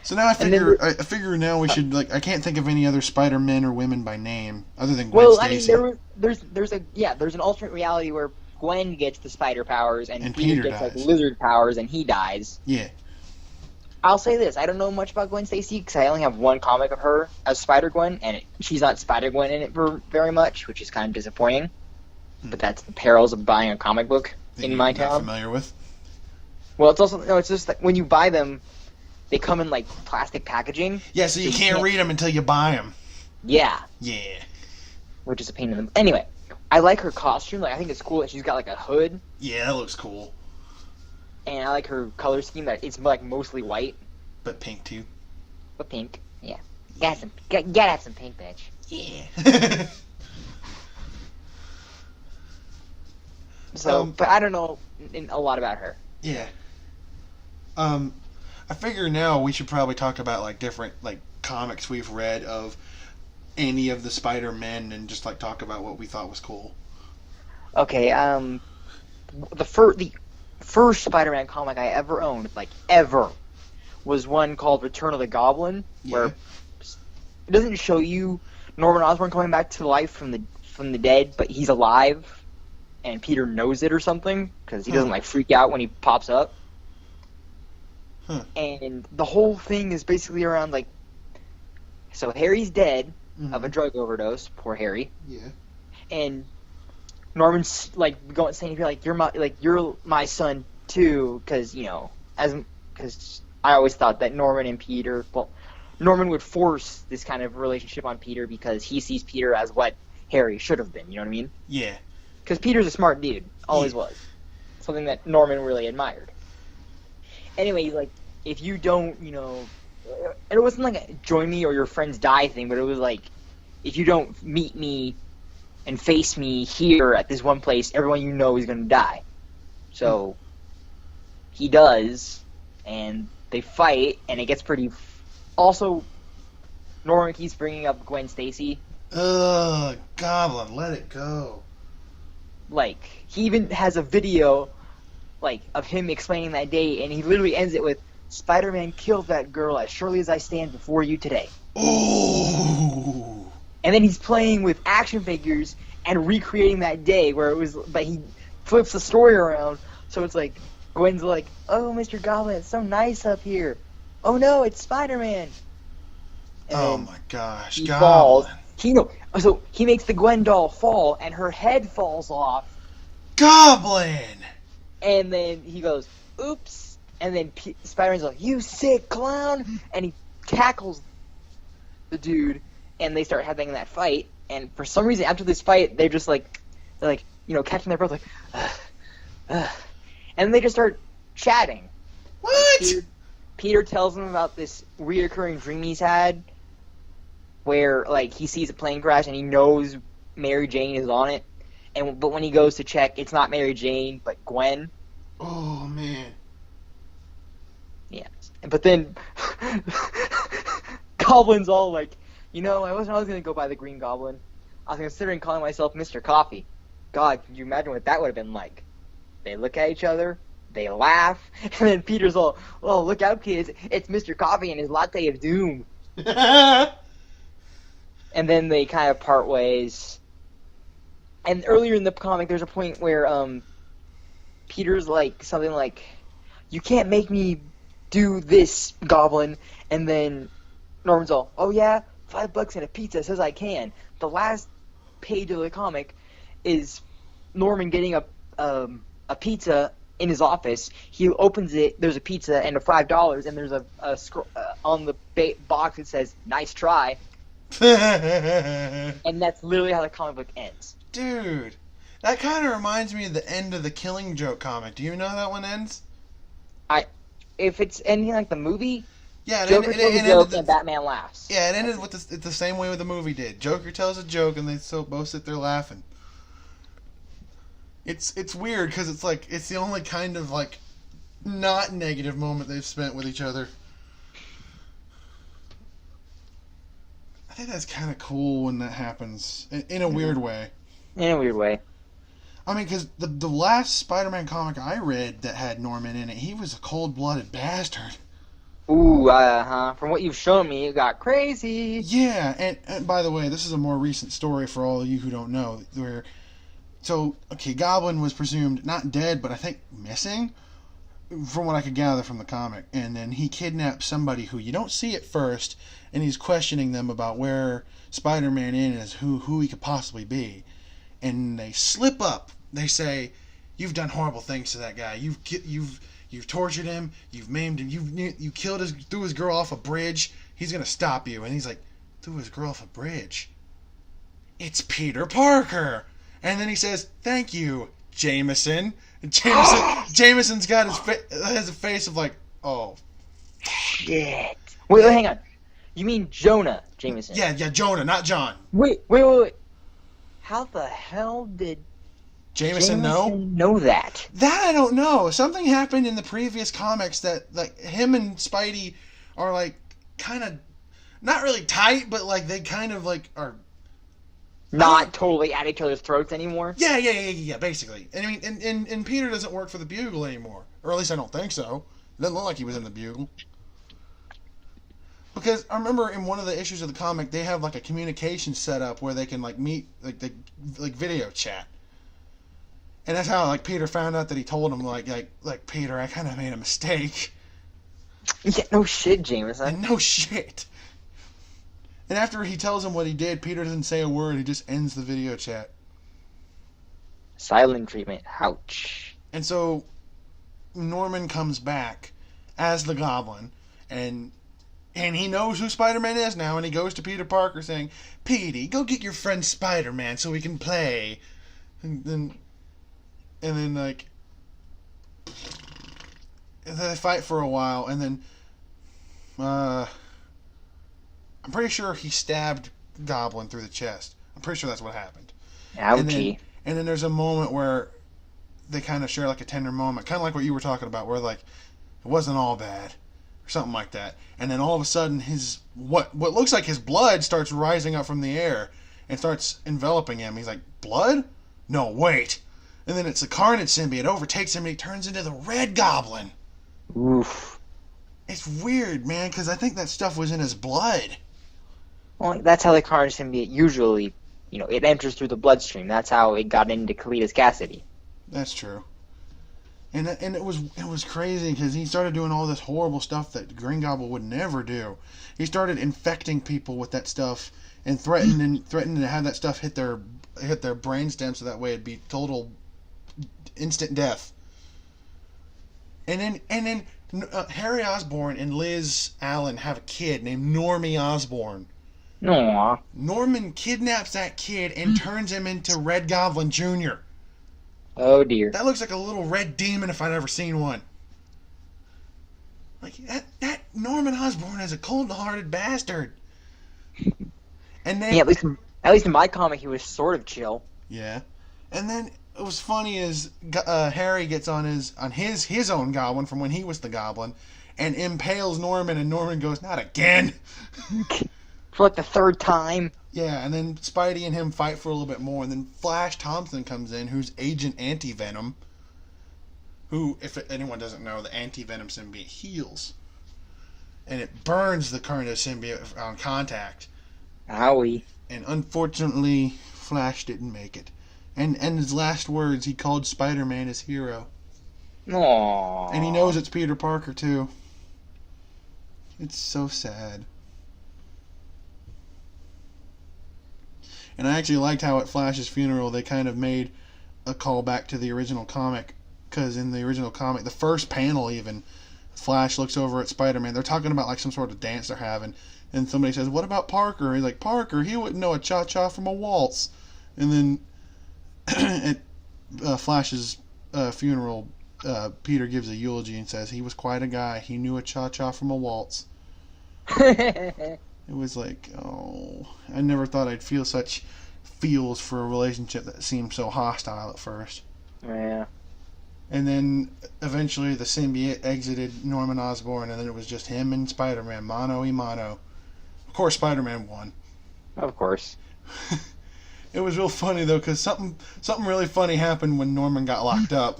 So now I And then, figure I figure now we should like I can't think of any other Spider-Men or women by name other than Gwen well, I mean, Stacy there's an alternate reality where Gwen gets the spider powers and and Peter Peter gets like dies. lizard powers and he dies. Yeah. I'll say this: I don't know much about Gwen Stacy because I only have one comic of her as Spider Gwen, and she's not Spider Gwen in it very much, which is kind of disappointing. Hmm. But that's the perils of buying a comic book That in you're my not town. familiar with. Well, it's also no, it's just that when you buy them, they come in like plastic packaging. Yeah, so you can't read them until you buy them. Yeah, Yeah. which is a pain in the. Anyway, I like her costume. Like I think it's cool that she's got like a hood, Yeah, that looks cool. and I like her color scheme that it's like mostly white But pink too. but pink. Yeah, gotta have some pink, bitch. Yeah. So, Um, but I don't know a lot about her. yeah. Um, I figure now we should probably talk about like different like comics we've read of any of the Spider-Men and just like talk about what we thought was cool. Okay, the first Spider-Man comic I ever owned, like ever, was one called Return of the Goblin, where Yeah. it doesn't show you Norman Osborn coming back to life from the dead, but he's alive, and Peter knows it or something because he doesn't like freak out when he pops up. Huh. And the whole thing is basically around like, so Harry's dead of a drug overdose, poor Harry, Yeah. and Norman's like going saying you're my son too, because because I always thought that Norman and Peter, well, Norman would force this kind of relationship on Peter because he sees Peter as what Harry should have been. You know what I mean? Yeah. Because Peter's a smart dude, always was, something that Norman really admired. Anyway, like if you don't, it wasn't like a join me or your friends die thing, but it was like if you don't meet me and face me here at this one place, everyone you know is going to die. So he does, and they fight, and it gets pretty. Also, Norman keeps bringing up Gwen Stacy. Ugh, Goblin, let it go. Like he even has a video, like of him explaining that day, and he literally ends it with Spider-Man killed that girl as surely as I stand before you today. Ooh. And then he's playing with action figures and recreating that day where it was, but he flips the story around. So it's like, Gwen's like, oh, Mr. Goblin, it's so nice up here. Oh no, it's Spider-Man. And Oh then my gosh, he Goblin. falls. So he makes the Gwen doll fall and her head falls off. Goblin! And then he goes, oops. And then Spider-Man's like, you sick clown. And he tackles the dude. And they start having that fight, and for some reason, after this fight, they're catching their breath, like, and they just start chatting. What? Peter tells them about this reoccurring dream he's had, where like he sees a plane crash and he knows Mary Jane is on it, but when he goes to check, it's not Mary Jane but Gwen. Oh man. Yeah, but then Goblin's all like, I wasn't always going to go by the Green Goblin. I was considering calling myself Mr. Coffee. God, can you imagine what that would have been like? They look at each other, they laugh, and then Peter's all, oh, look out, kids, it's Mr. Coffee and his latte of doom. And then they kind of part ways. And earlier in the comic, there's a point where Peter's like, something like, you can't make me do this, Goblin. And then Norman's all, oh yeah? $5 and a pizza says I can. The last page of the comic is Norman getting a pizza in his office. He opens it. There's a pizza and a $5, and there's a on the box it says "Nice try," and that's literally how the comic book ends. Dude, that kind of reminds me of the end of the Killing Joke comic. Do you know how that one ends? If it's anything like the movie. Yeah, Joker tells a joke and Batman laughs. Yeah, it ended with the same way the movie did. Joker tells a joke and they both sit there laughing. It's weird because it's like it's the only kind of like not negative moment they've spent with each other. I think that's kind of cool when that happens in a weird way. In a weird way. I mean, because the last Spider-Man comic I read that had Norman in it, he was a cold-blooded bastard. Ooh, from what you've shown me, it got crazy. Yeah, and by the way, this is a more recent story for all of you who don't know. Okay, Goblin was presumed not dead, but I think missing, from what I could gather from the comic. And then he kidnaps somebody who you don't see at first, and he's questioning them about where Spider-Man is, who he could possibly be. And they slip up. They say, "You've done horrible things to that guy. You've tortured him. You've maimed him. You threw his girl off a bridge. He's gonna stop you." And he's like, "Threw his girl off a bridge? It's Peter Parker." And then he says, "Thank you, Jameson." And Jameson's got has a face of like, "Oh, shit." Wait, hang on. You mean Jonah Jameson? Yeah, Jonah, not John. Wait. How the hell did Jameson know that? That I don't know. Something happened in the previous comics that like him and Spidey are like kind of not really tight, but like they kind of like are not totally at each other's throats anymore. Yeah, basically. And I mean, and Peter doesn't work for the Bugle anymore, or at least I don't think so. It doesn't look like he was in the Bugle. Because I remember in one of the issues of the comic, they have like a communication set up where they can like meet, like video chat. And that's how like Peter found out that he told him like Peter, I kind of made a mistake. Yeah, no shit, Jameson. And no shit. And after he tells him what he did, Peter doesn't say a word. He just ends the video chat. Silent treatment. Ouch. And so Norman comes back as the Goblin, and he knows who Spider-Man is now, and he goes to Peter Parker saying, "Petey, go get your friend Spider-Man so we can play." And then like, and then they fight for a while, and then I'm pretty sure he stabbed Goblin through the chest. I'm pretty sure that's what happened. Ouchie. And then there's a moment where they kind of share like a tender moment, kind of like what you were talking about, where like it wasn't all bad, or something like that. And then all of a sudden, his what looks like his blood starts rising up from the air and starts enveloping him. He's like, "Blood? No, wait!" And then it's the Carnage symbiote. It overtakes him, and he turns into the Red Goblin. Oof. It's weird, man, because I think that stuff was in his blood. Well, that's how the Carnage symbiote usually, it enters through the bloodstream. That's how it got into Cletus Cassidy. That's true. And it was crazy because he started doing all this horrible stuff that Green Goblin would never do. He started infecting people with that stuff and threatening to have that stuff hit their brainstem so that way it'd be total instant death. And then Harry Osborn and Liz Allen have a kid named Normie Osborn. Aww. Norman kidnaps that kid and turns him into Red Goblin Jr. Oh dear. That looks like a little red demon if I'd ever seen one. Like that Norman Osborn is a cold-hearted bastard. And then yeah, at least in my comic he was sort of chill. Yeah. And then it was funny is Harry gets on his own goblin from when he was the Goblin and impales Norman, and Norman goes, "Not again." For like the third time. Yeah, and then Spidey and him fight for a little bit more, and then Flash Thompson comes in, who's Agent Anti-Venom, who, if anyone doesn't know, the Anti-Venom symbiote heals. And it burns the Carnage symbiote on contact. Owie. And unfortunately, Flash didn't make it. And his last words, he called Spider-Man his hero. Aww. And he knows it's Peter Parker, too. It's so sad. And I actually liked how at Flash's funeral they kind of made a callback to the original comic. Because in the original comic, the first panel even, Flash looks over at Spider-Man. They're talking about like some sort of dance they're having. And somebody says, "What about Parker?" And he's like, "Parker, he wouldn't know a cha-cha from a waltz." And then at Flash's funeral, Peter gives a eulogy and says, "He was quite a guy. He knew a cha-cha from a waltz." It was like, oh, I never thought I'd feel such feels for a relationship that seemed so hostile at first. Yeah. And then eventually the symbiote exited Norman Osborn, and then it was just him and Spider-Man, mano a mano. Of course, Spider-Man won. Of course. It was real funny though, because something really funny happened when Norman got locked up.